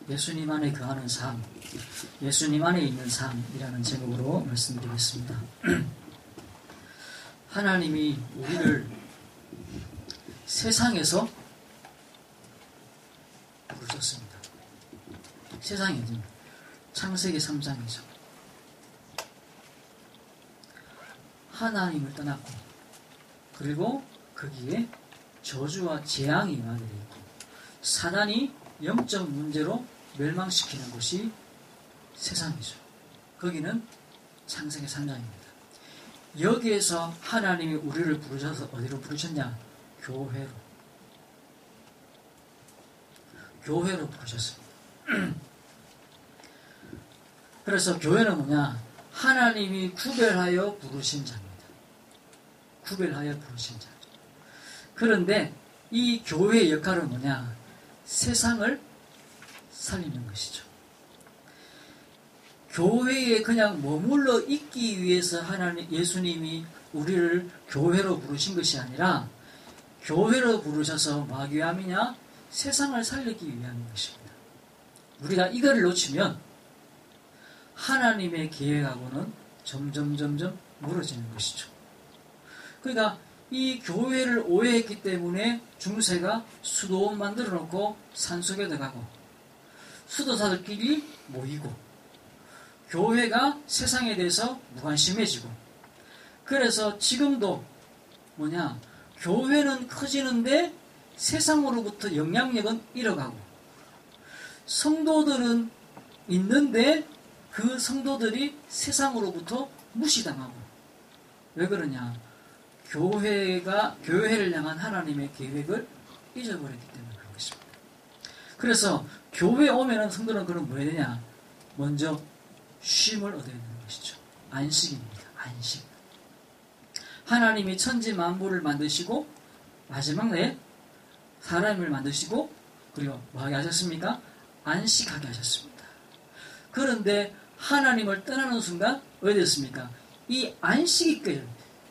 예수님 안에 거하는 삶, 예수님 안에 있는 삶이라는 제목으로 말씀드리겠습니다. 하나님이 우리를 세상에서 부르셨습니다. 세상이 어디입니까? 창세기 3장이죠. 하나님을 떠났고, 그리고 거기에 저주와 재앙이 임하게 되어 있고, 사단이 영적 문제로 멸망시키는 곳이 세상이죠. 거기는 창세기 3장입니다. 여기에서 하나님이 우리를 부르셔서 어디로 부르셨냐? 교회로. 교회로 부르셨습니다. 그래서 교회는 뭐냐? 하나님이 구별하여 부르신 자입니다. 구별하여 부르신 자. 그런데 이 교회의 역할은 뭐냐? 세상을 살리는 것이죠. 교회에 그냥 머물러 있기 위해서 예수님이 우리를 교회로 부르신 것이 아니라 교회로 부르셔서 뭐하기 위함이냐? 세상을 살리기 위한 것입니다. 우리가 이거를 놓치면 하나님의 계획하고는 점점 멀어지는 것이죠. 그러니까 이 교회를 오해했기 때문에 중세가 수도원 만들어 놓고 산속에 들어가고 수도사들끼리 모이고 교회가 세상에 대해서 무관심해지고, 그래서 지금도 뭐냐? 교회는 커지는데 세상으로부터 영향력은 잃어가고, 성도들은 있는데 그 성도들이 세상으로부터 무시당하고. 왜 그러냐? 교회를 향한 하나님의 계획을 잊어버렸기 때문에 그런 것입니다. 그래서 교회에 오면은 성도는 그럼 뭐 해야 되냐? 먼저 쉼을 얻어야 되는 것이죠. 안식입니다. 안식. 하나님이 천지 만물을 만드시고 마지막 날 사람을 만드시고 그리고 뭐하게 하셨습니까? 안식하게 하셨습니다. 그런데 하나님을 떠나는 순간 어디 됐습니까? 이 안식이 깨져,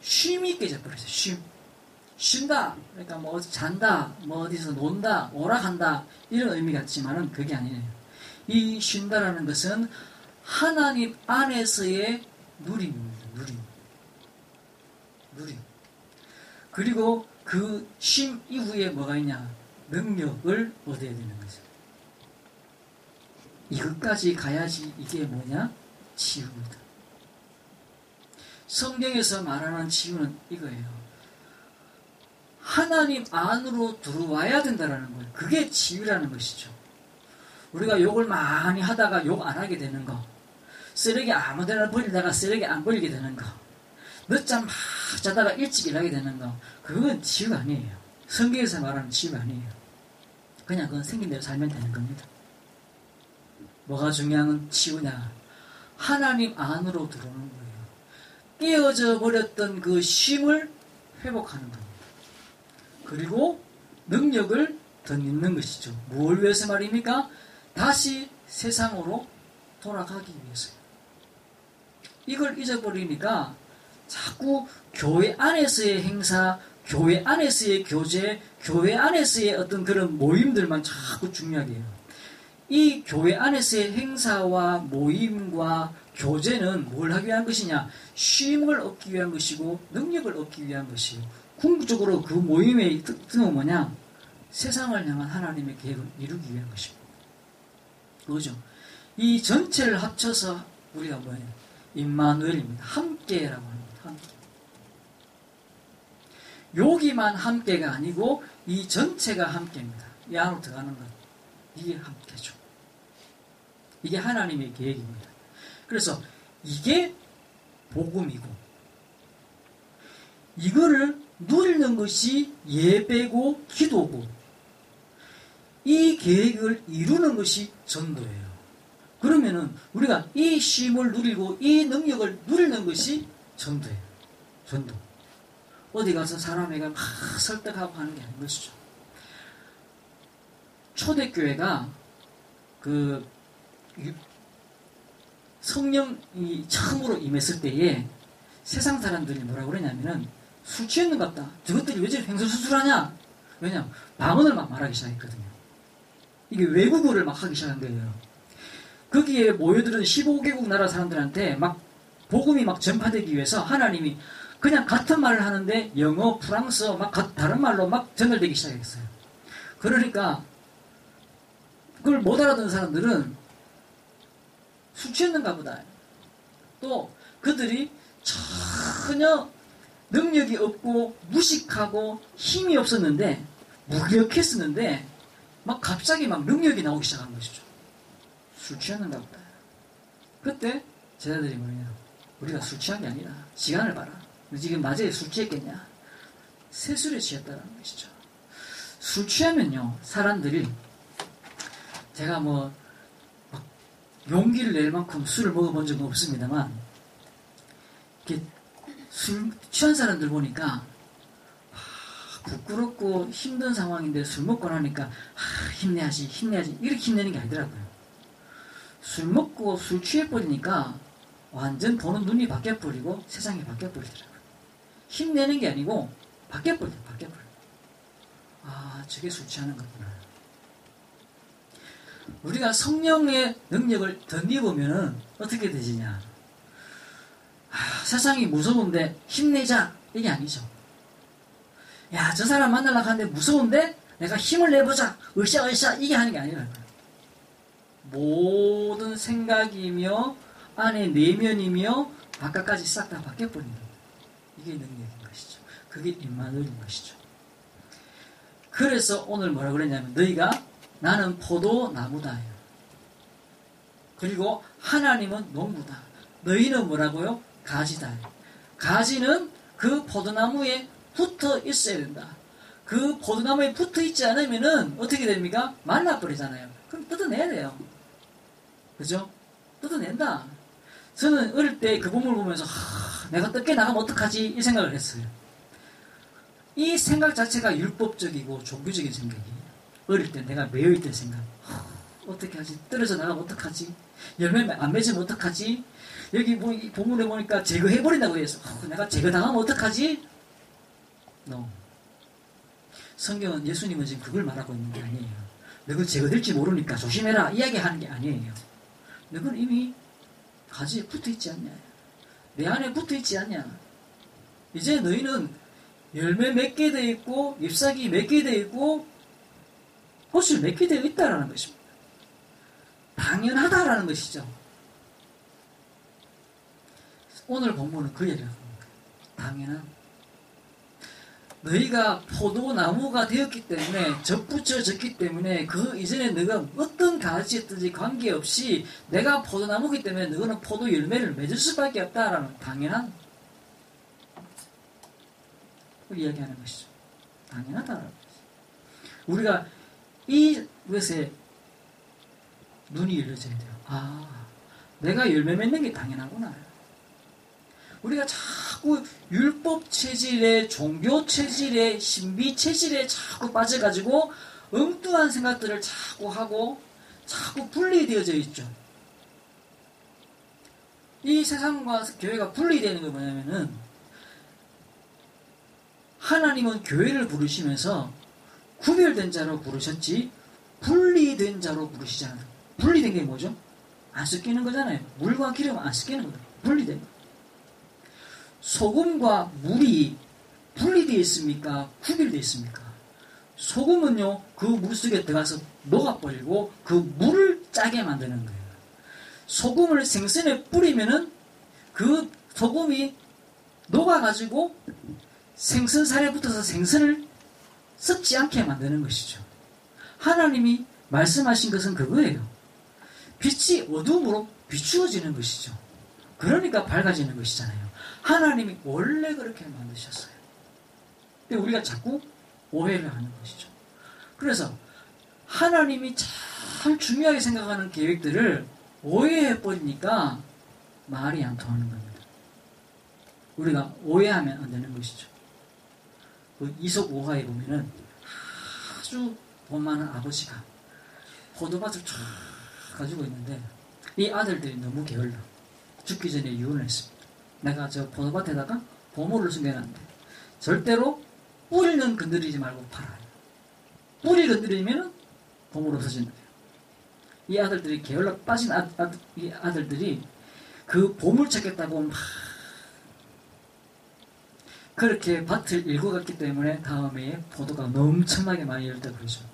쉼이 깨져버렸어요. 쉼. 쉰다. 그러니까 뭐 어디 잔다, 뭐 어디서 논다, 오락한다 이런 의미 같지만은 그게 아니에요. 이 쉰다라는 것은 하나님 안에서의 누림입니다. 누림. 그리고 그 쉼 이후에 뭐가 있냐? 능력을 얻어야 되는 거죠. 이것까지 가야지 이게 뭐냐? 치유입니다. 성경에서 말하는 치유는 이거예요. 하나님 안으로 들어와야 된다는 거예요. 그게 치유라는 것이죠. 우리가 욕을 많이 하다가 욕 안 하게 되는 거, 쓰레기 아무데나 버리다가 쓰레기 안 버리게 되는 거, 늦잠 막 자다가 일찍 일하게 되는 거, 그건 치유가 아니에요. 성경에서 말하는 치유가 아니에요. 그냥 그건 생긴 대로 살면 되는 겁니다. 뭐가 중요한 치유냐? 하나님 안으로 들어오는 거예요. 깨어져 버렸던 그 쉼을 회복하는 겁니다. 그리고 능력을 덧입는 것이죠. 뭘 위해서 말입니까? 다시 세상으로 돌아가기 위해서요. 이걸 잊어버리니까 자꾸 교회 안에서의 행사, 교회 안에서의 교제, 교회 안에서의 어떤 그런 모임들만 자꾸 중요하게 해요. 이 교회 안에서의 행사와 모임과 교제는 뭘 하기 위한 것이냐? 쉼을 얻기 위한 것이고 능력을 얻기 위한 것이요. 궁극적으로 그 모임의 특징은 뭐냐? 세상을 향한 하나님의 계획을 이루기 위한 것입니다. 그죠? 이 전체를 합쳐서 우리가 뭐예요? 임마누엘입니다. 함께라고 합니다. 함께. 여기만 함께가 아니고 이 전체가 함께입니다. 이 안으로 들어가는 것, 이게 함께죠. 이게 하나님의 계획입니다. 그래서 이게 복음이고 이거를 누리는 것이 예배고 기도고 이 계획을 이루는 것이 전도예요. 그러면은 우리가 이 쉼을 누리고 이 능력을 누리는 것이 전도예요. 전도. 어디 가서 사람에게 막 설득하고 하는 게 아닌 것이죠. 초대교회가 그 성령이 처음으로 임했을 때에 세상 사람들이 뭐라고 그러냐면은 술 취했는가 보다. 저것들이 왜 저렇게 횡설수설하냐? 왜냐면 방언을 막 말하기 시작했거든요. 이게 외국어를 막 하기 시작한 거예요. 거기에 모여들은 15개국 나라 사람들한테 막 복음이 막 전파되기 위해서 하나님이 그냥 같은 말을 하는데 영어, 프랑스어 막 다른 말로 막 전달되기 시작했어요. 그러니까 그걸 못 알아듣는 사람들은 술 취했는가 보다. 또 그들이 전혀 능력이 없고 무식하고 힘이 없었는데 무기력했었는데 막 갑자기 막 능력이 나오기 시작한 것이죠. 술 취했는가 보다. 그때 제자들이 뭐냐, 우리가 술 취한 게 아니라 시간을 봐라. 지금 낮에 술 취했겠냐? 새술에 취했다는 것이죠. 술 취하면요, 사람들이 제가 뭐 용기를 낼 만큼 술을 먹어본 적은 없습니다만 이렇게 술 취한 사람들 보니까 부끄럽고 힘든 상황인데 술 먹고 나니까 힘내야지 이렇게 힘내는 게 아니더라고요. 술 먹고 술 취해버리니까 완전 보는 눈이 바뀌어버리고 세상이 바뀌어버리더라고요. 힘내는 게 아니고 바뀌어버려요. 저게 술 취하는 거구나. 우리가 성령의 능력을 덧입으면 어떻게 되지냐? 세상이 무서운데 힘내자, 이게 아니죠. 야, 저 사람 만나려고 하는데 무서운데 내가 힘을 내보자, 으쌰 이게 하는 게 아니라는 거예요. 모든 생각이며 안에 내면이며 바깥까지 싹 다 바뀌어버리는 거예요. 이게 능력인 것이죠. 그게 임마누엘인 것이죠. 그래서 오늘 뭐라 그랬냐면 너희가 나는 포도나무다. 그리고 하나님은 농부다. 너희는 뭐라고요? 가지다. 가지는 그 포도나무에 붙어 있어야 된다. 그 포도나무에 붙어 있지 않으면은 어떻게 됩니까? 말라버리잖아요. 그럼 뜯어내야 돼요. 그죠? 뜯어낸다. 저는 어릴 때 그 본문을 보면서 내가 뜯게 나가면 어떡하지? 이 생각을 했어요. 이 생각 자체가 율법적이고 종교적인 생각이에요. 어릴 때 내가 매여있던 생각. 어떻게 하지? 떨어져 나가면 어떡하지? 열매 안 맺으면 어떡하지? 여기 뭐 이 본문에 보니까 제거해버린다고 해서 내가 제거당하면 어떡하지? No. 성경은 예수님은 지금 그걸 말하고 있는 게 아니에요. 너가 제거될지 모르니까 조심해라 이야기하는 게 아니에요. 너는 이미 가지에 붙어있지 않냐? 내 안에 붙어있지 않냐? 이제 너희는 열매 맺게 되어 있고 잎사귀 맺게 되어 있고 꽃을 맺게 되어 있다라는 것입니다. 당연하다라는 것이죠. 오늘 본문은 그 얘기를 합니다. 당연한. 너희가 포도나무가 되었기 때문에 접붙여졌기 때문에 그 이전에 너가 어떤 가지였든지 관계없이 내가 포도나무이기 때문에 너는 포도 열매를 맺을 수밖에 없다라는 당연한 이야기하는 것이죠. 당연하다라는 것이죠. 우리가 이것에 눈이 열려져야 돼요. 내가 열매 맺는 게 당연하구나. 우리가 자꾸 율법 체질에, 종교 체질에, 신비 체질에 자꾸 빠져가지고 엉뚱한 생각들을 자꾸 하고 자꾸 분리되어져 있죠. 이 세상과 교회가 분리되는 게 뭐냐면은 하나님은 교회를 부르시면서 구별된 자로 부르셨지 분리된 자로 부르시지 않아요. 분리된 게 뭐죠? 안 섞이는 거잖아요. 물과 기름 안 섞이는 거예요. 분리된 거. 소금과 물이 분리되어 있습니까? 구별되어 있습니까? 소금은요, 그 물 속에 들어가서 녹아버리고 그 물을 짜게 만드는 거예요. 소금을 생선에 뿌리면은 그 소금이 녹아가지고 생선살에 붙어서 생선을 썩지 않게 만드는 것이죠. 하나님이 말씀하신 것은 그거예요. 빛이 어둠으로 비추어지는 것이죠. 그러니까 밝아지는 것이잖아요. 하나님이 원래 그렇게 만드셨어요. 근데 우리가 자꾸 오해를 하는 것이죠. 그래서 하나님이 참 중요하게 생각하는 계획들을 오해해버리니까 말이 안 통하는 겁니다. 우리가 오해하면 안 되는 것이죠. 그 이솝 우화에 보면은 아주 돈 많은 아버지가 포도밭을 쫙 가지고 있는데 이 아들들이 너무 게을러 죽기 전에 유언을 했습니다. 내가 저 포도밭에다가 보물을 숨겨놨는데 절대로 뿌리는 건드리지 말고 팔아요. 뿌리 건드리면 보물 없어진다. 이 아들들이 게을러 빠진 이 아들들이 그 보물 찾겠다고 막 그렇게 밭을 일고 갔기 때문에 다음에 포도가 엄청나게 많이 열다 그러죠.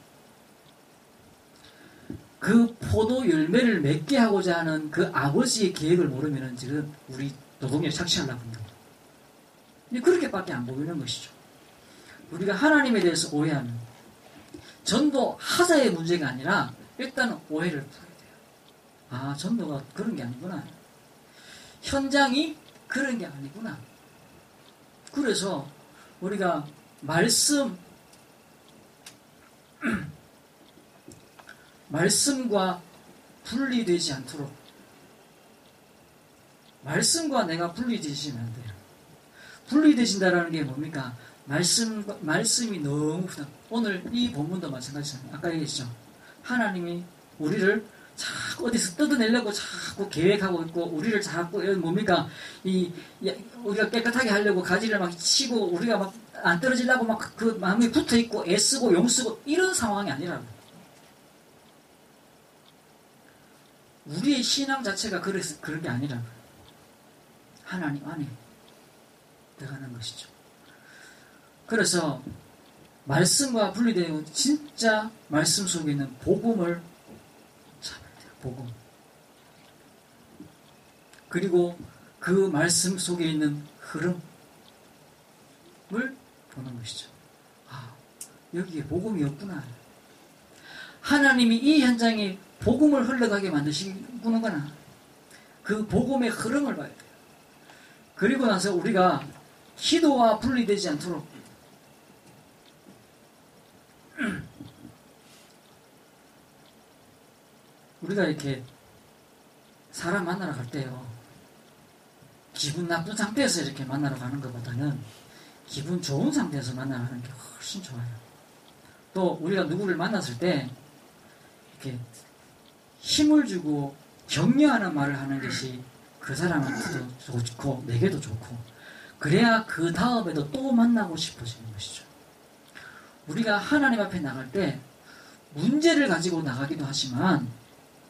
그 포도 열매를 맺게 하고자 하는 그 아버지의 계획을 모르면 지금 우리 노동력 착취하려고 합니다. 그렇게밖에 안 보이는 것이죠. 우리가 하나님에 대해서 오해하는 전도 하자의 문제가 아니라 일단은 오해를 풀어야 돼요. 아, 전도가 그런 게 아니구나. 현장이 그런 게 아니구나. 그래서 우리가 말씀과 분리되지 않도록 말씀과 내가 분리되시면 안 돼요. 분리되신다라는 게 뭡니까? 말씀이 너무 부담. 오늘 이 본문도 마찬가지잖아요. 아까 얘기했죠. 하나님이 우리를 자꾸 어디서 뜯어내려고 자꾸 계획하고 있고, 우리를 자꾸, 뭡니까? 우리가 깨끗하게 하려고 가지를 막 치고, 우리가 막 안 떨어지려고 막 그 마음에 붙어 있고, 애쓰고, 용쓰고, 이런 상황이 아니라고. 우리의 신앙 자체가 그런 게 아니라고. 하나님 안에 들어가는 것이죠. 그래서, 말씀과 분리되고, 진짜 말씀 속에 있는 복음을 복음. 그리고 그 말씀 속에 있는 흐름을 보는 것이죠. 아, 여기에 복음이 없구나. 하나님이 이 현장에 복음을 흘러가게 만드시는구나. 그 복음의 흐름을 봐야 돼요. 그리고 나서 우리가 기도와 분리되지 않도록 우리가 이렇게 사람 만나러 갈 때요, 기분 나쁜 상태에서 이렇게 만나러 가는 것보다는 기분 좋은 상태에서 만나는 게 훨씬 좋아요. 또 우리가 누구를 만났을 때 이렇게 힘을 주고 격려하는 말을 하는 것이 그 사람한테도 좋고 내게도 좋고, 그래야 그 다음에도 또 만나고 싶어지는 것이죠. 우리가 하나님 앞에 나갈 때 문제를 가지고 나가기도 하지만,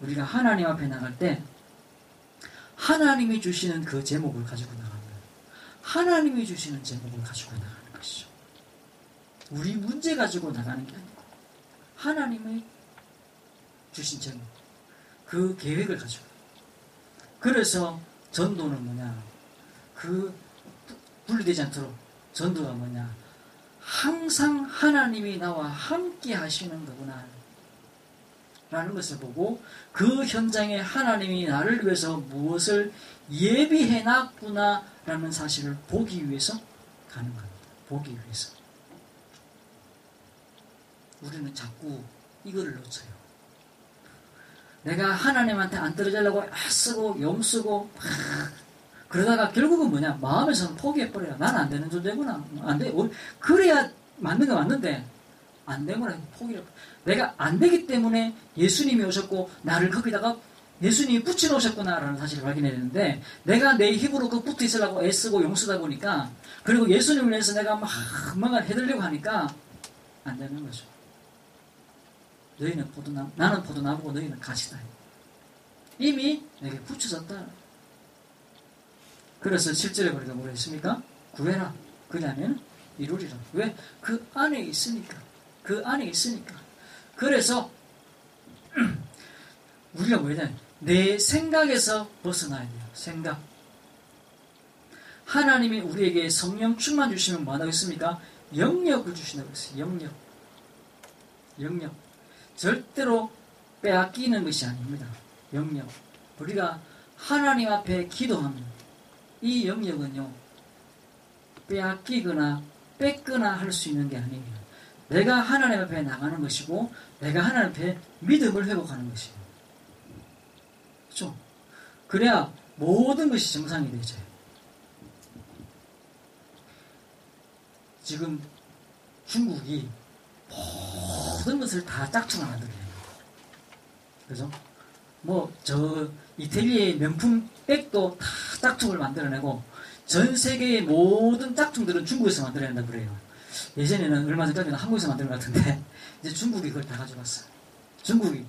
우리가 하나님 앞에 나갈 때 하나님이 주시는 그 제목을 가지고 나가는 거예요. 하나님이 주시는 제목을 가지고 나가는 것이죠. 우리 문제 가지고 나가는 게 아니고 하나님의 주신 제목, 그 계획을 가지고. 그래서 전도는 뭐냐? 그 분리되지 않도록 전도가 뭐냐? 항상 하나님이 나와 함께 하시는 거구나 라는 것을 보고, 그 현장에 하나님이 나를 위해서 무엇을 예비해 놨구나 라는 사실을 보기 위해서 가는 겁니다. 보기 위해서. 우리는 자꾸 이거를 놓쳐요. 내가 하나님한테 안 떨어지려고 애쓰고 용쓰고 그러다가 결국은 뭐냐? 마음에서는 포기해버려요. 난 안 되는 존재구나. 안 돼. 그래야 맞는 거 맞는데 안 되구나. 포기를. 내가 안 되기 때문에 예수님이 오셨고 나를 거기다가 예수님이 붙여놓으셨구나라는 사실을 발견해야 되는데, 내가 내 힘으로 그 붙어 있으려고 애쓰고 용쓰다 보니까, 그리고 예수님을 위해서 내가 막 뭔가 해드리려고 하니까 안 되는 거죠. 너희는 포도나무, 나는 포도나무고 너희는 가시다. 이미 내게 붙여졌다. 그래서 7절에 우리가 뭐라 했습니까? 구해라. 그러면 이루리라. 왜? 그 안에 있으니까. 그 안에 있으니까. 그래서 우리가 뭐냐? 내 생각에서 벗어나야 돼요. 생각. 하나님이 우리에게 성령 충만 주시면 뭐 하겠습니까? 영역을 주신다고 했어요. 영역. 절대로 빼앗기는 것이 아닙니다. 영역. 우리가 하나님 앞에 기도하면 이 영역은요, 빼앗기거나 뺏거나 할 수 있는 게 아니에요. 내가 하나님 앞에 나가는 것이고, 내가 하나님 앞에 믿음을 회복하는 것이에요. 그렇죠? 그래야 모든 것이 정상이 되죠. 지금 중국이 모든 것을 다 짝퉁을 만들어요. 그죠? 이태리의 명품 백도 다 짝퉁을 만들어내고, 전 세계의 모든 짝퉁들은 중국에서 만들어낸다 그래요. 예전에는 얼마 전까지는 한국에서 만든 것 같은데, 이제 중국이 그걸 다 가져갔어요. 중국이.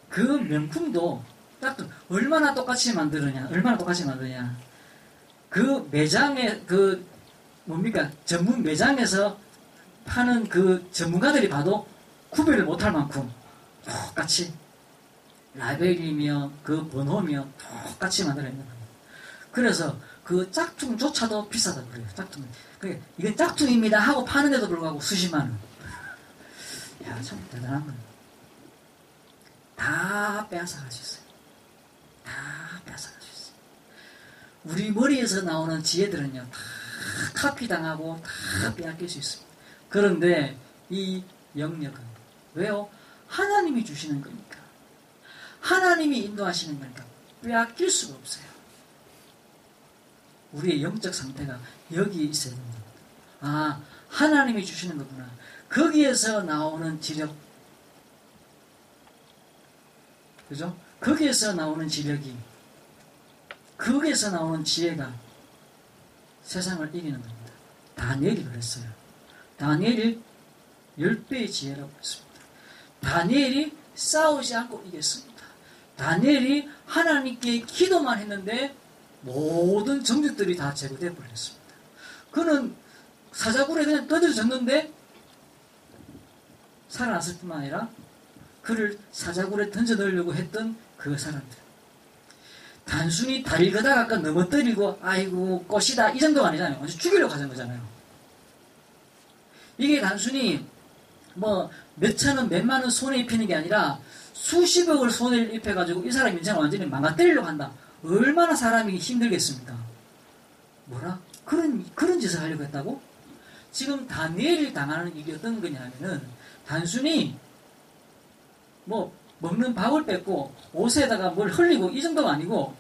그 명품도 짝퉁 얼마나 똑같이 만드느냐, 그 매장에 뭡니까 전문 매장에서 파는 그 전문가들이 봐도 구별을 못할 만큼 똑같이 라벨이며 그 번호며 똑같이 만들어있는 거예요. 그래서 그 짝퉁조차도 비싸다고 그래요. 짝퉁. 그러니까 이건 짝퉁입니다 하고 파는데도 불구하고 수십만 원. 야, 참 대단한 거예요. 다 빼앗아갈 수 있어요. 다 빼앗아갈 수 있어요. 우리 머리에서 나오는 지혜들은요, 다 카피당하고 다 빼앗길 수 있습니다. 그런데 이 영역은 왜요? 하나님이 주시는 거니까. 하나님이 인도하시는 거니까 빼앗길 수가 없어요. 우리의 영적 상태가 여기에 있어야 됩니다. 아, 하나님이 주시는 거구나. 거기에서 나오는 지력, 그죠? 거기에서 나오는 지력이, 거기에서 나오는 지혜가 세상을 이기는 겁니다. 다니엘이 그랬어요. 다니엘이 10배의 지혜라고 했습니다. 다니엘이 싸우지 않고 이겼습니다. 다니엘이 하나님께 기도만 했는데 모든 정직들이 다 제거되어 버렸습니다. 그는 사자굴에 그냥 던져졌는데 살아났을 뿐만 아니라 그를 사자굴에 던져 넣으려고 했던 그 사람들, 단순히 다리를 걷다가 넘어뜨리고 아이고 꽃이다 이 정도가 아니잖아요. 완전 죽이려고 하는 거잖아요. 이게 단순히 뭐 몇천 원 몇만 원 손에 입히는 게 아니라 수십억을 손에 입혀가지고 이 사람 인생을 완전히 망가뜨리려고 한다. 얼마나 사람이 힘들겠습니까? 뭐라? 그런 짓을 하려고 했다고? 지금 다니엘이 당하는 일이 어떤 거냐면은 단순히 뭐 먹는 밥을 뺏고 옷에다가 뭘 흘리고 이 정도가 아니고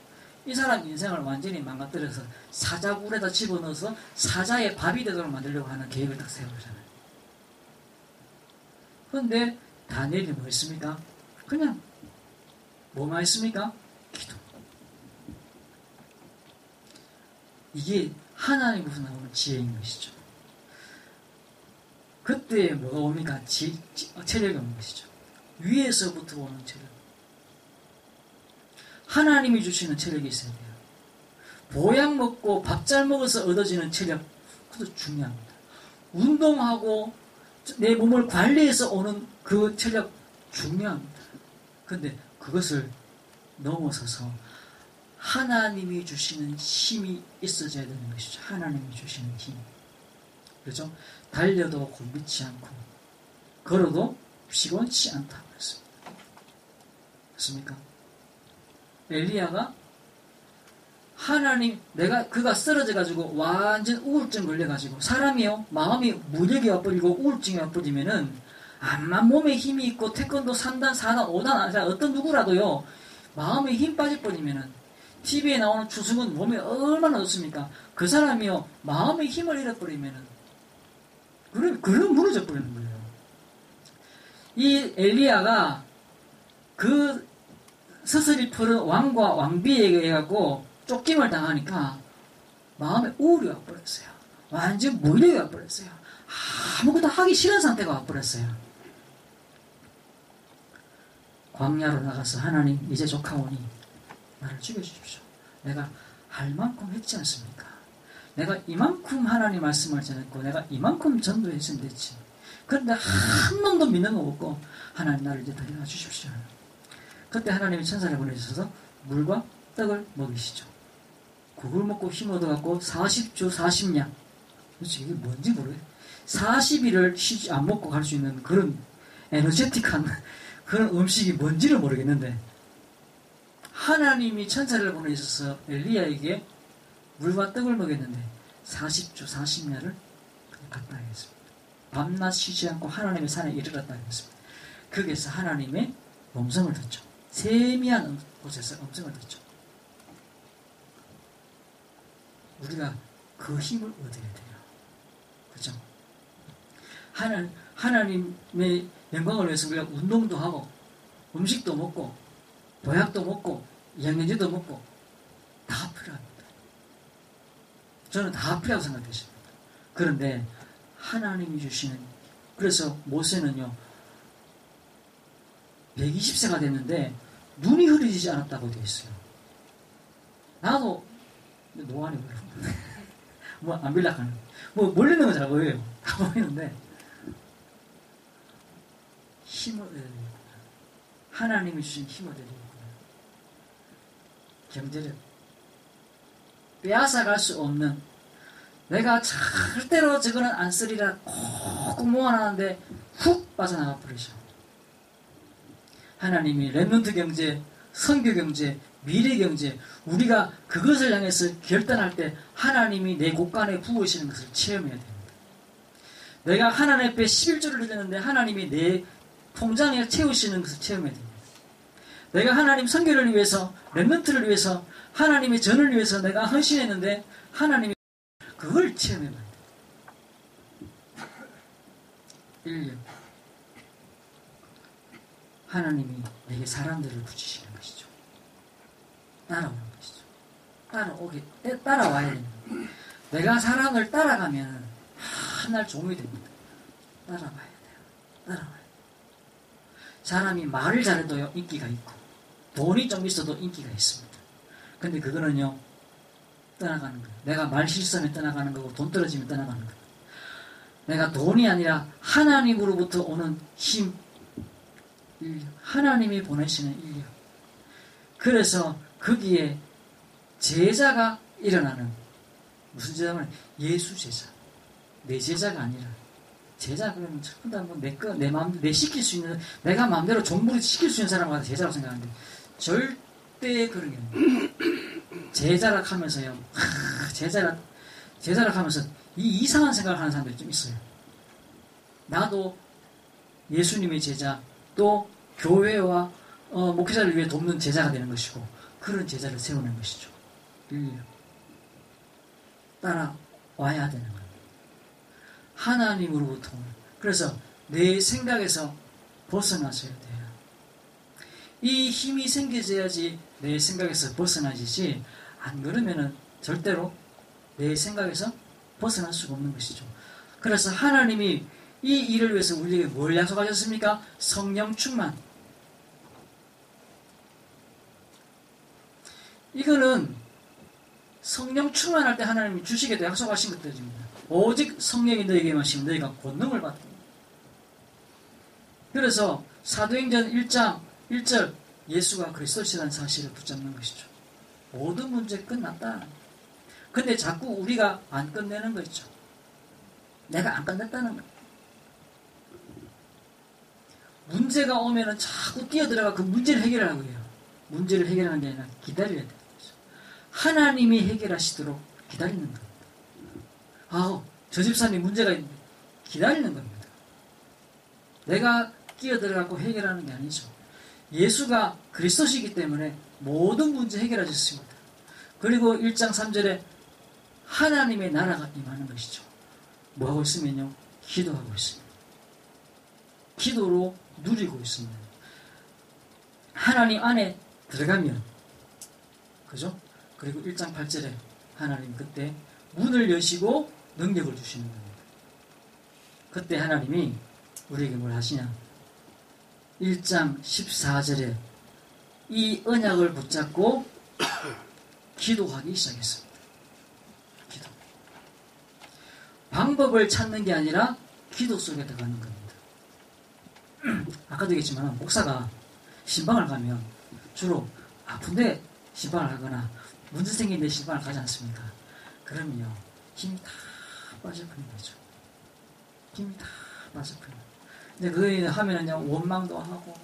이 사람 인생을 완전히 망가뜨려서 사자굴에다 집어넣어서 사자의 밥이 되도록 만들려고 하는 계획을 딱 세우잖아요. 그런데 다니엘이 뭐 했습니까? 그냥 뭐만 했습니까? 기도. 이게 하나님으로서 나오는 지혜인 것이죠. 그때 뭐가 옵니까? 체력이 오는 것이죠. 위에서부터 오는 체력. 하나님이 주시는 체력이 있어야 돼요. 보약 먹고 밥 잘 먹어서 얻어지는 체력, 그것도 중요합니다. 운동하고 내 몸을 관리해서 오는 그 체력 중요합니다. 그런데 그것을 넘어서서 하나님이 주시는 힘이 있어져야 되는 것이죠. 하나님이 주시는 힘. 그렇죠? 달려도 곤비치 않고 걸어도 피곤치 않다고 했습니다. 그렇습니까? 엘리야가 하나님, 그가 쓰러져가지고 완전 우울증 걸려가지고 사람이요 마음이 무력이 와버리고 우울증이 와버리면은 암만 몸에 힘이 있고 태권도 3단, 4단, 5단 아니라 어떤 누구라도요 마음에 힘 빠져버리면은 TV에 나오는 추승은 몸에 얼마나 좋습니까? 그 사람이요 마음의 힘을 잃어버리면은 그럼 무너져 버리는 거예요. 이 엘리야가 그 서슬이 푸른 왕과 왕비에게 해갖고 쫓김을 당하니까 마음에 우울이 와버렸어요. 완전 무력이 와버렸어요. 아무것도 하기 싫은 상태가 와버렸어요. 광야로 나가서 하나님 이제 족하오니 나를 죽여주십시오. 내가 할 만큼 했지 않습니까? 내가 이만큼 하나님 말씀을 전했고 내가 이만큼 전도했으면 됐지. 그런데 한 놈도 믿는 거 없고 하나님 나를 이제 데려가 주십시오. 그때 하나님이 천사를 보내주셔서 물과 떡을 먹이시죠. 그걸 먹고 힘 얻어갖고 40주 40냥, 그렇지, 이게 뭔지 모르겠어요. 40일을 쉬지 안 먹고 갈 수 있는 그런 에너제틱한 그런 음식이 뭔지를 모르겠는데 하나님이 천사를 보내셔서 엘리야에게 물과 떡을 먹였는데 40주 40년을 갔다 하겠습니다. 밤낮 쉬지 않고 하나님의 산에 이르렀다 하겠습니다. 거기에서 하나님의 음성을 듣죠. 세미한 곳에서 음성을 듣죠. 우리가 그 힘을 얻어야 돼요. 그죠? 하나님의 영광을 위해서 우리가 운동도 하고 음식도 먹고 보약도 먹고 영양제도 먹고 다 필요합니다. 저는 다 필요하다고 생각했습니다. 그런데 하나님이 주시는, 그래서 모세는요 120세가 됐는데 눈이 흐려지지 않았다고 되어 있어요. 나도 노안이 그래요. 뭐 안 빌락하는 뭐 멀리는 건 잘 보여요. 다 보이는데 힘을 얻어야 되겠구나. 하나님이 주신 힘을 얻어야 되겠구나. 경제력 빼앗아갈 수 없는, 내가 절대로 저거는 안 쓰리라 꼭 모아놨는데 훅 빠져나가 버리죠. 하나님이 렘넌트 경제, 선교 경제, 미래 경제, 우리가 그것을 향해서 결단할 때 하나님이 내 곳간에 부으시는 것을 체험해야 됩니다. 내가 하나님 앞에 11조를 드렸는데 하나님이 내 통장에 채우시는 것을 체험해야 됩니다. 내가 하나님 선교를 위해서, 렘넌트를 위해서, 하나님의 전을 위해서 내가 헌신했는데 하나님이 그걸 체험해야 됩니다. 1년 하나님이 내게 사람들을 붙이시는 것이죠. 따라오는 것이죠. 따라와야 됩니다. 내가 사람을 따라가면 한날 종이 됩니다. 따라와야 돼요. 따라와야 돼요. 사람이 말을 잘해도 인기가 있고 돈이 좀 있어도 인기가 있습니다. 근데 그거는요, 떠나가는 거예요. 내가 말 실수하면 떠나가는 거고 돈 떨어지면 떠나가는 거예요. 내가 돈이 아니라 하나님으로부터 오는 힘, 인력, 하나님이 보내시는 인력. 그래서 거기에 제자가 일어나는, 무슨 제자면 예수 제자. 내 제자가 아니라 제자. 그러면 전부 다 뭐 내 마음대로 내 시킬 수 있는, 내가 마음대로 종부리 시킬 수 있는 사람마다 제자라고 생각하는데 절대 그런 게 아니에요. 제자라 하면서요, 제자라 하면서 이상한 생각을 하는 사람들이 좀 있어요. 나도 예수님의 제자, 또 교회와 목회자를 위해 돕는 제자가 되는 것이고, 그런 제자를 세우는 것이죠. 따라와야 되는 거예요. 하나님으로부터. 그래서 내 생각에서 벗어나셔야 돼요. 이 힘이 생겨져야지 내 생각에서 벗어나지지, 안 그러면은 절대로 내 생각에서 벗어날 수가 없는 것이죠. 그래서 하나님이 이 일을 위해서 우리에게 뭘 약속하셨습니까? 성령 충만. 이거는 성령 충만할 때 하나님이 주시겠다 약속하신 것들입니다. 오직 성령이 너에게 임하시면 너희가 권능을 받습니다. 그래서 사도행전 1장 1절, 예수가 그리스도시라는 사실을 붙잡는 것이죠. 모든 문제 끝났다. 근데 자꾸 우리가 안 끝내는 거 있죠. 내가 안 끝냈다는 거. 문제가 오면은 자꾸 뛰어들어가 그 문제를 해결하라고 해요. 문제를 해결하는 게 아니라 기다려야 되는 거죠. 하나님이 해결하시도록 기다리는 겁니다. 저 집사님 문제가 있는데 기다리는 겁니다. 내가 끼어들어가고 해결하는 게 아니죠. 예수가 그리스도시기 때문에 모든 문제 해결하셨습니다. 그리고 1장 3절에 하나님의 나라가 임하는 것이죠. 뭐하고 있으면요? 기도하고 있습니다. 기도로 누리고 있습니다. 하나님 안에 들어가면, 그죠? 그리고 1장 8절에 하나님 그때 문을 여시고 능력을 주시는 겁니다. 그때 하나님이 우리에게 뭘 하시냐? 1장 14절에 이 언약을 붙잡고 기도하기 시작했습니다. 기도. 방법을 찾는 게 아니라 기도 속에 들어가는 겁니다. 아까도 얘기했지만 목사가 신방을 가면 주로 아픈데 신방을 가거나 문제 생긴데 신방을 가지 않습니까? 그러면요, 힘이 다 빠져버리는 거죠. 힘이 다 빠져버리는 거죠. 근데 그거 하면은요, 원망도 하고,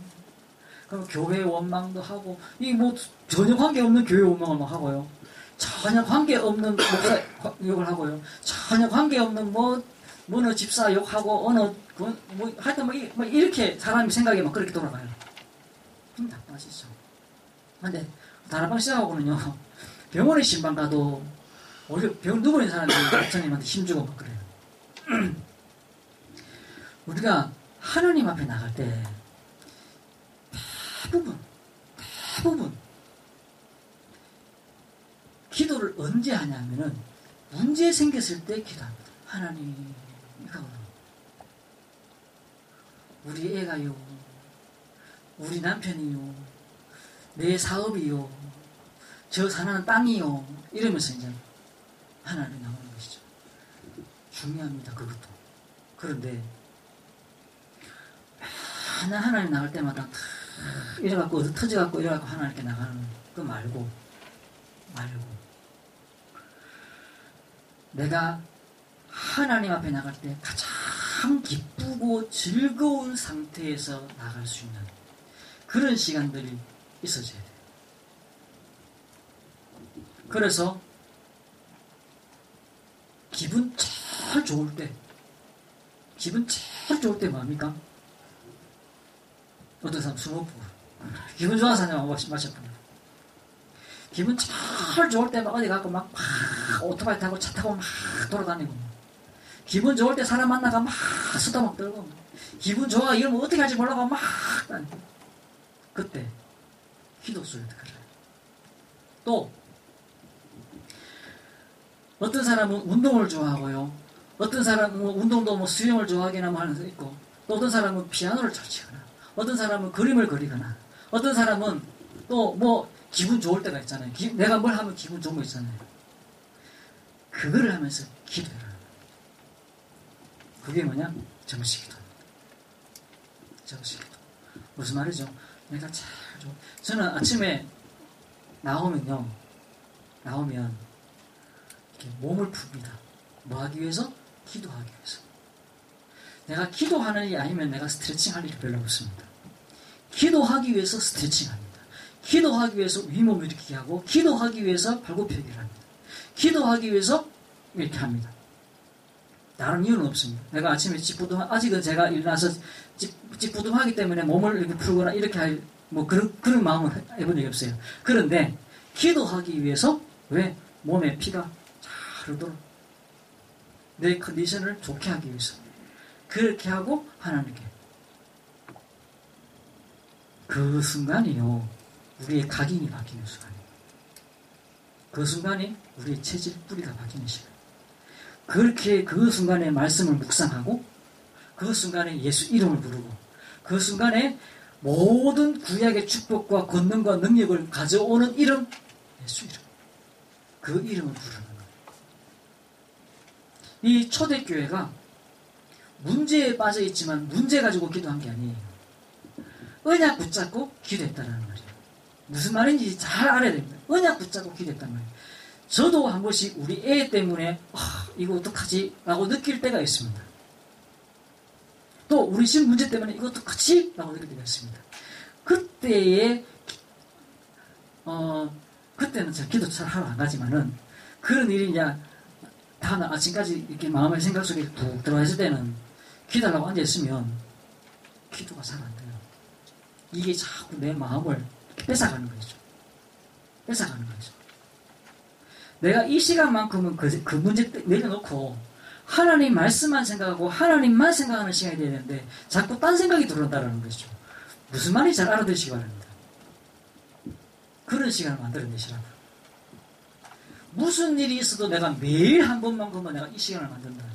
그럼 교회 원망도 하고, 이 뭐 전혀 관계없는 교회 원망을 막 하고요. 전혀 관계없는 목사 욕을 하고요. 전혀 관계없는 어느 집사 욕하고, 하여튼 뭐 이렇게 사람이 생각이 막 그렇게 돌아가요. 힘 다 빠지죠. 근데 다락방 시작하고는요, 병원에 신방 가도 오히려 병 누워 있는 사람들이 목사님한테 힘주고 막 그래요. 우리가 하나님 앞에 나갈 때 대부분 기도를 언제 하냐면은 문제 생겼을 때 기도합니다. 하나님, 이거 우리 애가요, 우리 남편이요, 내 사업이요, 저 사는 땅이요, 이러면서 이제 하나님이 나오는 것이죠. 중요합니다, 그것도. 그런데 하나님 나갈 때마다 이래갖고 어디 터져갖고 이래갖고 하나님께 나가는 거 말고 내가 하나님 앞에 나갈 때 가장 기쁘고 즐거운 상태에서 나갈 수 있는 그런 시간들이 있어져야 돼요. 그래서 기분 제일 좋을 때 뭡니까? 어떤 사람 술 먹고 기분 좋아서 사람 마셨구나. 기분 제일 좋을 때 막 어디 가고 막 오토바이 타고 차 타고 막 돌아다니고, 기분 좋을 때 사람 만나가 막 수다 막 떨고, 기분 좋아 이러면 어떻게 할지 몰라가 막 다니고, 그때 기도 소리 들어요. 또 어떤 사람은 운동을 좋아하고요, 어떤 사람은 운동도 수영을 좋아하기나 하는 거 있고, 또 어떤 사람은 피아노를 잘 치거나, 어떤 사람은 그림을 그리거나, 어떤 사람은 또 기분 좋을 때가 있잖아요. 내가 뭘 하면 기분 좋은 거 있잖아요. 그거를 하면서 기도를 하는 거예요. 그게 뭐냐? 정식기도입니다. 정식기도. 무슨 말이죠? 내가 잘 저는 아침에 나오면 이렇게 몸을 풉니다. 뭐 하기 위해서? 기도하기 위해서. 내가 기도하는 일이 아니면 내가 스트레칭 할 일이 별로 없습니다. 기도하기 위해서 스트레칭 합니다. 기도하기 위해서 윗몸 일으키기 하고, 기도하기 위해서 발굽혀기를 합니다. 기도하기 위해서 이렇게 합니다. 다른 이유는 없습니다. 내가 아침에 아직은 제가 일어나서 찌뿌둥하기 때문에 몸을 이렇게 풀거나 이렇게 할, 그런 마음을 해본 적이 없어요. 그런데, 기도하기 위해서, 왜? 몸에 피가 잘 흐르도록, 내 컨디션을 좋게 하기 위해서. 그렇게 하고, 하나님께. 그 순간이요, 우리의 각인이 바뀌는 순간이에요. 그 순간이 우리의 체질 뿌리가 바뀌는 시간. 그렇게 그 순간에 말씀을 묵상하고, 그 순간에 예수 이름을 부르고, 그 순간에 모든 구약의 축복과 권능과 능력을 가져오는 이름, 예수 이름. 그 이름을 부르는 거예요. 이 초대교회가 문제에 빠져 있지만 문제 가지고 기도한 게 아니에요. 언약 붙잡고 기도했다는 말이에요. 무슨 말인지 잘 알아야 됩니다. 언약 붙잡고 기도했단 말이에요. 저도 한 번씩 우리 애 때문에 이거 어떡하지? 라고 느낄 때가 있습니다. 또 우리 집 문제 때문에 이거 어떡하지? 라고 느낄 때가 있습니다. 그때는 제가 기도 잘 하러 안 가지만은, 그런 일이 이제 다음날 아침까지 이렇게 마음의 생각 속에 푹 들어와 있을 때는 기도하려고 앉아있으면 기도가 잘 안 돼요. 이게 자꾸 내 마음을 뺏어가는 거죠. 뺏어가는 거죠. 내가 이 시간만큼은 그 문제 내려놓고 하나님 말씀만 생각하고 하나님만 생각하는 시간이 돼야 되는데 자꾸 딴 생각이 들어온다는 거죠. 무슨 말인지 잘 알아들으시기 바랍니다. 그런 시간을 만들어내시라고. 무슨 일이 있어도 내가 매일 한 번만큼은 내가 이 시간을 만든다.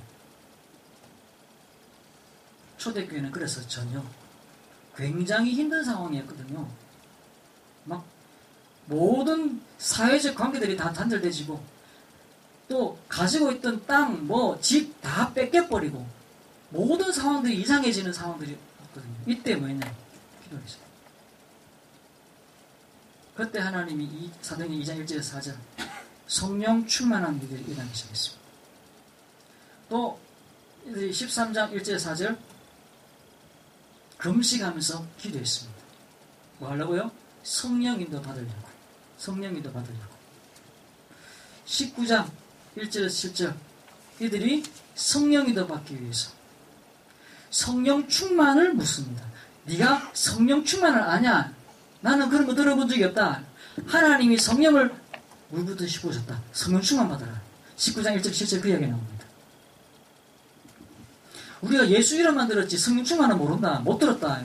초대교회는 그래서 전혀 굉장히 힘든 상황이었거든요. 막 모든 사회적 관계들이 다 단절돼지고, 또 가지고 있던 땅, 집 다 뺏겨버리고, 모든 상황들이 이상해지는 상황들이 왔거든요. 이때 뭐였냐? 기도했어요. 그때 하나님이 사도행전 2장 1절에서 4절 성령 충만한 일들이 일어나기 시작했습니다. 또 13장 1절에서 4절 금식하면서 기도했습니다. 뭐 하려고요? 성령인도 받으려고. 성령인도 받으려고. 19장 1절에서 7절 이들이 성령인도 받기 위해서 성령 충만을 묻습니다. 네가 성령 충만을 아냐? 나는 그런 거 들어본 적이 없다. 하나님이 성령을 물부듯이 부으셨다. 성령 충만 받아라. 19장 1절 7절 그 이야기 나옵니다. 우리가 예수 이름만 들었지 성령 충만은 모른다. 못 들었다.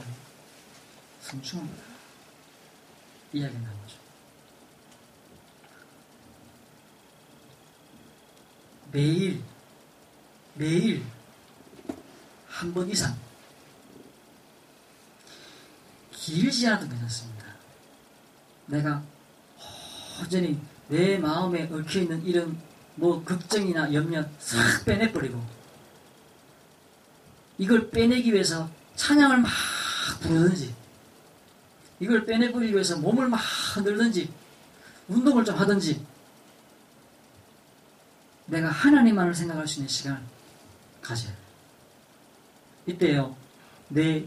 성령 충만 이야기 나오죠. 매일 한 번 이상 길지 않아도 괜찮습니다. 내가 호전히 내 마음에 얽혀있는 이런 뭐 걱정이나 염려 싹 빼내버리고 이걸 빼내기 위해서 찬양을 막 부르든지 이걸 빼내버리기 위해서 몸을 막 흔들든지 운동을 좀 하든지 내가 하나님만을 생각할 수 있는 시간을 가져야 돼요. 이때요 내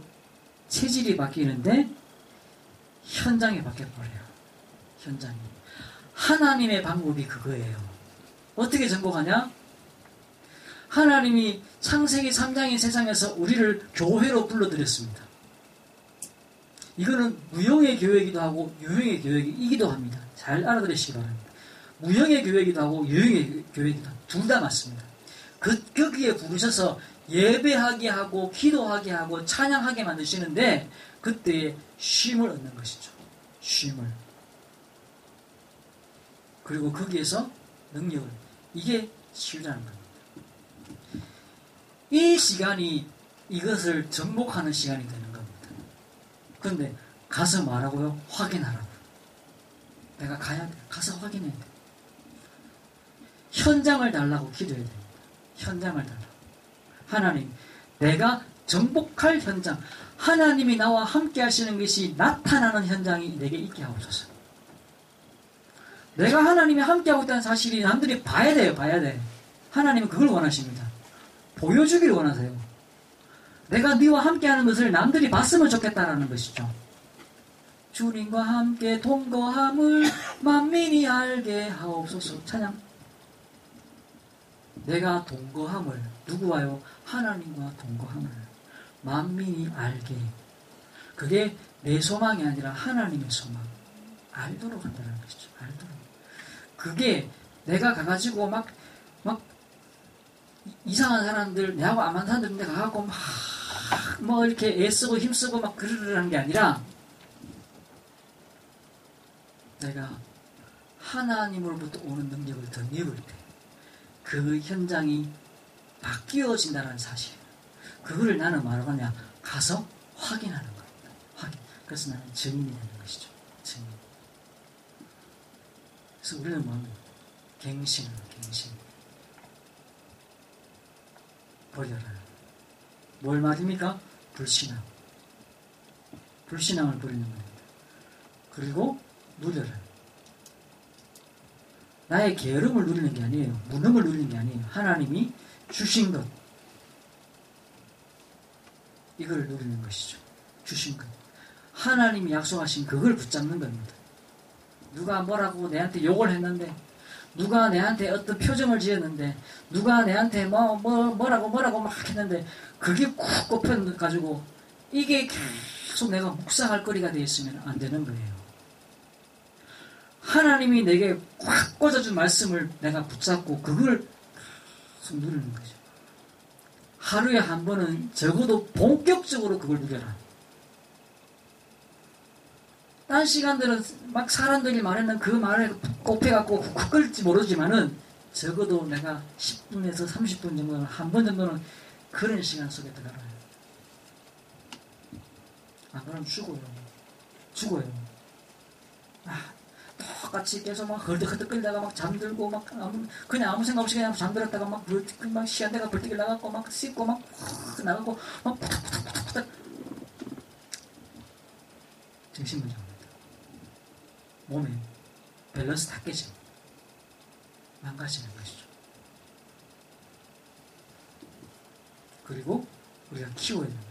체질이 바뀌는데 현장이 바뀌어버려요. 현장이. 하나님의 방법이 그거예요. 어떻게 정복하냐? 하나님이 창세기 3장의 세상에서 우리를 교회로 불러들였습니다. 이거는 무형의 교회이기도 하고 유형의 교회이기도 합니다. 잘 알아들으시기 바랍니다. 무형의 교회이기도 하고 유형의 교회이기도 합니다. 둘 다 맞습니다. 거기에 부르셔서 예배하게 하고 기도하게 하고 찬양하게 만드시는데 그때에 쉼을 얻는 것이죠. 쉼을. 그리고 거기에서 능력을. 이게 치유라는 겁니다. 이 시간이 이것을 정복하는 시간이 되는 겁니다. 그런데 가서 말하고요. 확인하라고. 내가 가야 돼. 가서 확인해야 돼. 현장을 달라고 기도해야 됩니다. 현장을 달라고. 하나님, 내가 정복할 현장, 하나님이 나와 함께 하시는 것이 나타나는 현장이 내게 있게 하옵소서. 내가 하나님이 함께하고 있다는 사실이 남들이 봐야 돼요. 봐야 돼. 하나님은 그걸 원하십니다. 보여주기를 원하세요. 내가 네와 함께하는 것을 남들이 봤으면 좋겠다라는 것이죠. 주님과 함께 동거함을 만민이 알게 하옵소서. 찬양. 내가 동거함을 누구와요? 하나님과 동거함을 만민이 알게. 그게 내 소망이 아니라 하나님의 소망. 알도록 한다는 것이죠. 알도록. 그게 내가 가가지고 막 이상한 사람들, 내하고 안 맞는 사람들인데 가갖고 뭐 이렇게 애쓰고 힘쓰고 막 그러려는 게 아니라 내가 하나님으로부터 오는 능력을 덧입을 때 그 현장이 바뀌어진다는 사실. 그거를 나는 뭐라고 하냐? 가서 확인하는 겁니다. 확인. 그래서 나는 증인이 되는 것이죠. 증인. 그래서 우리는 뭐 갱신. 버려라. 뭘 말입니까? 불신앙. 불신앙을 버리는 겁니다. 그리고 누려라. 나의 게으름을 누리는 게 아니에요. 무능을 누리는 게 아니에요. 하나님이 주신 것. 이걸 누리는 것이죠. 주신 것. 하나님이 약속하신 그걸 붙잡는 겁니다. 누가 뭐라고 내한테 욕을 했는데, 누가 내한테 어떤 표정을 지었는데, 누가 내한테 뭐라고 막 했는데, 그게 쿡 꼽혀가지고, 이게 계속 내가 묵상할 거리가 되어 있으면 안 되는 거예요. 하나님이 내게 꽉 꽂아준 말씀을 내가 붙잡고, 그걸 계속 누리는 거죠. 하루에 한 번은 적어도 본격적으로 그걸 누려라. 딴 시간들은 막 사람들이 말하는 그 말에 꼽혀갖고 쿡 끓일지 모르지만은 적어도 내가 10분에서 30분 정도는 한 번 정도는 그런 시간 속에 들어가요. 안 그러면 죽어요. 똑같이 계속 막 헐떡헐떡 끌다가 막 잠들고 막 그냥 아무 생각 없이 그냥 잠들었다가 막 시간대가 벌떡 나가고 막 씻고 막 나가고 막 푸덕푸덕 정신문제입니다. 몸에 밸런스 다 깨져 망가지는 것이죠. 그리고 우리가 키워야 됩니다.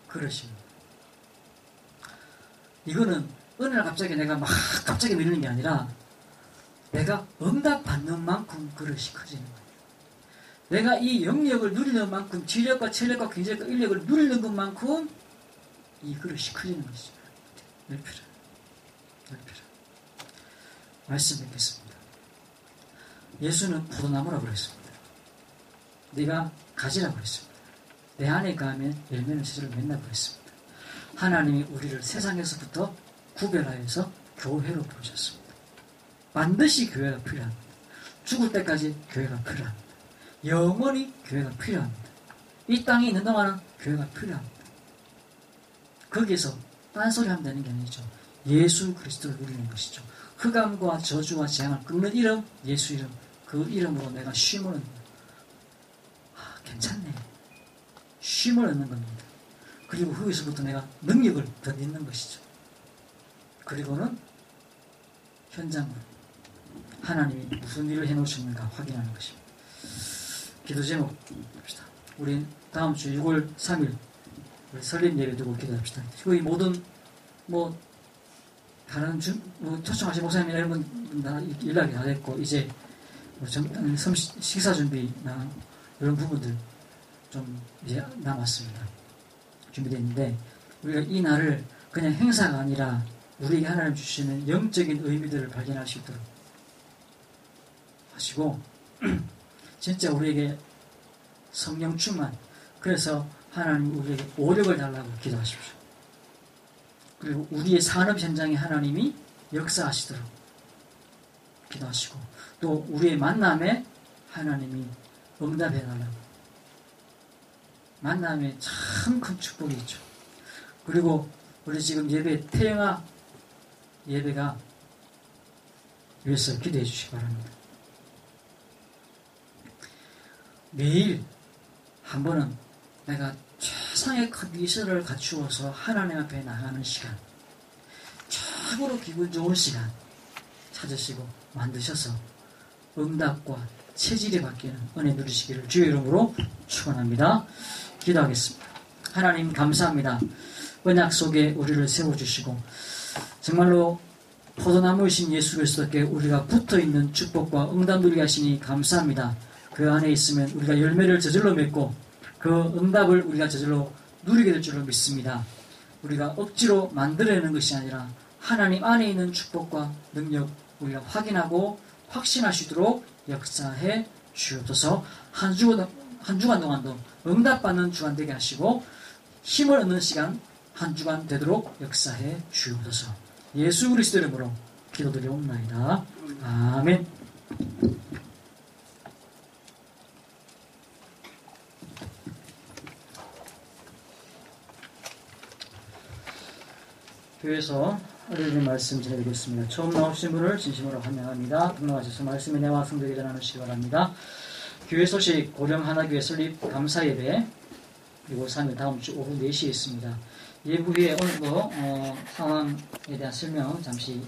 그러십니다. 이거는 어느 날 갑자기 내가 막 갑자기 밀리는 게 아니라 내가 응답받는 만큼 그릇이 커지는 거예요. 내가 이 영역을 누리는 만큼 지력과 체력과 경제력과 인력을 누리는 것만큼 이 그릇이 커지는 것이죠. 넓혀라. 말씀 뵙겠습니다. 예수는 포도나무라고 그랬습니다. 네가 가지라고 그랬습니다. 내 안에 가면 열매는 시절을 맺나고 그랬습니다. 하나님이 우리를 세상에서부터 구별하여서 교회로 부르셨습니다. 반드시 교회가 필요합니다. 죽을 때까지 교회가 필요합니다. 영원히 교회가 필요합니다. 이 땅에 있는 동안은 교회가 필요합니다. 거기에서 딴소리 하면 되는 게 아니죠. 예수 그리스도를 누리는 것이죠. 흑암과 저주와 재앙을 끊는 이름, 예수 이름, 그 이름으로 내가 쉼을 얻는 거예요. 괜찮네. 쉼을 얻는 겁니다. 그리고 거기서부터 내가 능력을 더 얻는 것이죠. 그리고는 현장으로 하나님이 무슨 일을 해놓으셨는가 확인하는 것입니다. 기도 제목 봅시다. 우리 다음 주 6월 3일 우리 설립 예배 두고 기도합시다. 거의 모든 다른 초청하신 목사님 이런 분 다 연락이 다 됐고 이제 식사 준비나 이런 부분들 좀 이제 남았습니다. 준비됐는데 우리가 이 날을 그냥 행사가 아니라 우리에게 하나님 주시는 영적인 의미들을 발견할 수 있도록 하시고 진짜 우리에게 성령 충만, 그래서 하나님 우리에게 오력을 달라고 기도하십시오. 그리고 우리의 산업 현장에 하나님이 역사하시도록 기도하시고 또 우리의 만남에 하나님이 응답해 달라고. 만남에 참 큰 축복이 있죠. 그리고 우리 지금 예배 태영아 예배가 위해서 기도해 주시기 바랍니다. 매일 한 번은 내가 최상의 컨디션을 갖추어서 하나님 앞에 나가는 시간, 최고로 기분 좋은 시간 찾으시고 만드셔서 응답과 체질이 바뀌는 은혜 누리시기를 주의 이름으로 축원합니다. 기도하겠습니다. 하나님 감사합니다. 언약 속에 우리를 세워주시고 정말로 포도나무이신 예수 그리스도께 우리가 붙어있는 축복과 응답 누리게 하시니 감사합니다. 그 안에 있으면 우리가 열매를 저절로 맺고 그 응답을 우리가 저절로 누리게 될 줄로 믿습니다. 우리가 억지로 만들어내는 것이 아니라 하나님 안에 있는 축복과 능력 우리가 확인하고 확신할 수 있도록 역사해 주옵소서. 한 주간 동안도 응답받는 주간 되게 하시고 힘을 얻는 시간 한 주간 되도록 역사해 주옵소서. 예수 그리스도 이름으로 기도드리옵나이다. 아멘. 교회에서 알려드린 말씀 전해드리겠습니다. 처음 나오신 분을 진심으로 환영합니다. 등록하셔서 말씀의 내와 성도에게 전하시기 바랍니다. 교회 소식 고령 하나교회 설립 감사 예배 그리고 3일 다음 주 오후 4시에 있습니다. 예부 후에 오늘도 상황에 대한 설명 잠시